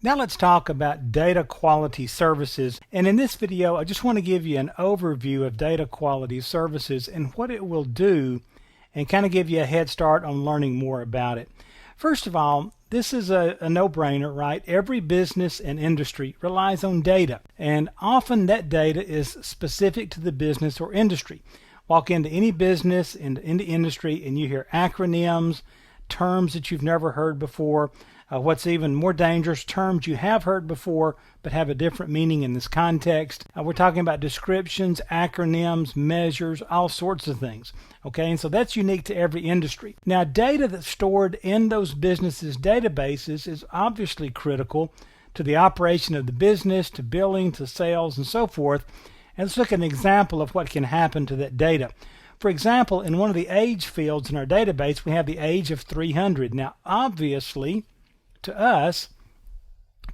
Now let's talk about data quality services. And in this video, I just want to give you an overview of data quality services and what it will do and kind of give you a head start on learning more about it. First of all, this is a no-brainer, right? Every business and industry relies on data, and often that data is specific to the business or industry. Walk into any business, into industry, and you hear acronyms, terms that you've never heard before. What's even more dangerous, terms you have heard before but have a different meaning in this context. We're talking about descriptions, acronyms, measures, all sorts of things. Okay, and so that's unique to every industry. Now, data that's stored in those businesses' databases is obviously critical to the operation of the business, to billing, to sales, and so forth. And let's look at an example of what can happen to that data. For example, in one of the age fields in our database, we have the age of 300. Now, obviously, to us,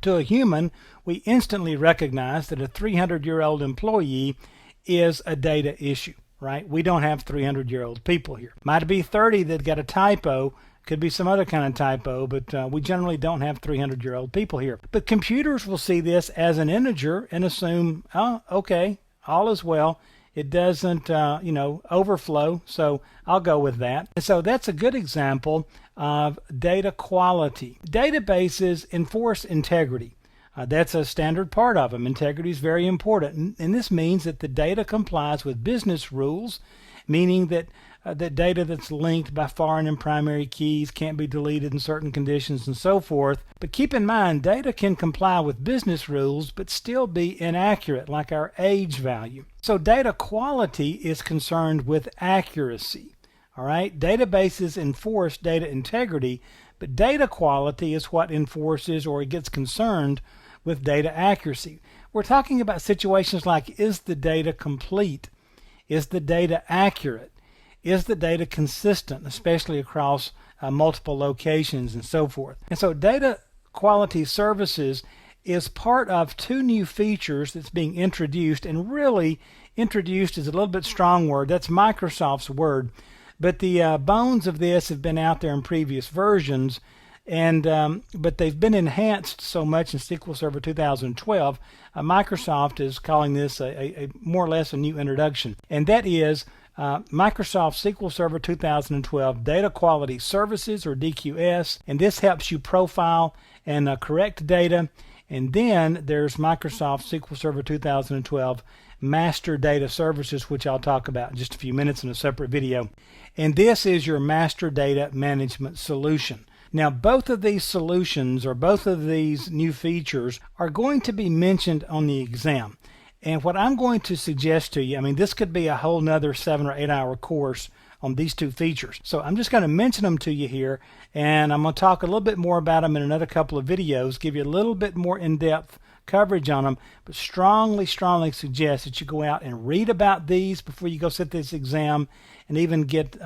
to a human, we instantly recognize that a 300-year-old employee is a data issue, right? We don't have 300-year-old people here. Might be 30 that got a typo, could be some other kind of typo, but we generally don't have 300-year-old people here. But computers will see this as an integer and assume, oh, okay, all is well. It doesn't, overflow, so I'll go with that. And so that's a good example of data quality. Databases enforce integrity. That's a standard part of them. Integrity is very important, and this means that the data complies with business rules, meaning that that data that's linked by foreign and primary keys can't be deleted in certain conditions and so forth. But keep in mind, data can comply with business rules but still be inaccurate, like our age value. So data quality is concerned with accuracy. All right, databases enforce data integrity, but data quality is what enforces or gets concerned with data accuracy. We're talking about situations like, is the data complete? Is the data accurate? Is the data consistent, especially across multiple locations and so forth? And so data quality services is part of two new features that's being introduced, and really introduced is a little bit strong word. That's Microsoft's word. But the bones of this have been out there in previous versions, and but they've been enhanced so much in SQL Server 2012. Microsoft is calling this a more or less a new introduction, and that is Microsoft SQL Server 2012 Data Quality Services, or DQS, and this helps you profile and correct data. And then there's Microsoft SQL Server 2012 Master Data Services, which I'll talk about in just a few minutes in a separate video. And this is your master data management solution. Now, both of these solutions, or both of these new features, are going to be mentioned on the exam. And what I'm going to suggest to you, this could be a whole nother 7 or 8 hour course on these two features. So I'm just going to mention them to you here, and I'm going to talk a little bit more about them in another couple of videos, give you a little bit more in-depth coverage on them, but strongly suggest that you go out and read about these before you go sit this exam, and even get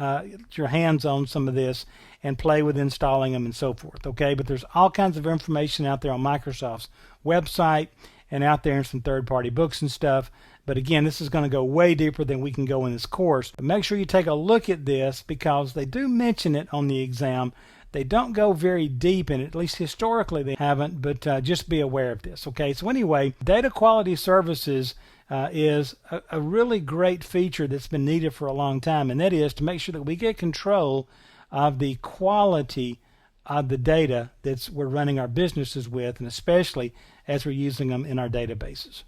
your hands on some of this and play with installing them and so forth. Okay, but there's all kinds of information out there on Microsoft's website and out there in some third-party books and stuff. But again, this is going to go way deeper than we can go in this course. But make sure you take a look at this, because they do mention it on the exam. They don't go very deep in it, at least historically they haven't, but just be aware of this. Okay, so anyway, data quality services is a really great feature that's been needed for a long time, and that is to make sure that we get control of the quality of the data that we're running our businesses with, and especially as we're using them in our databases.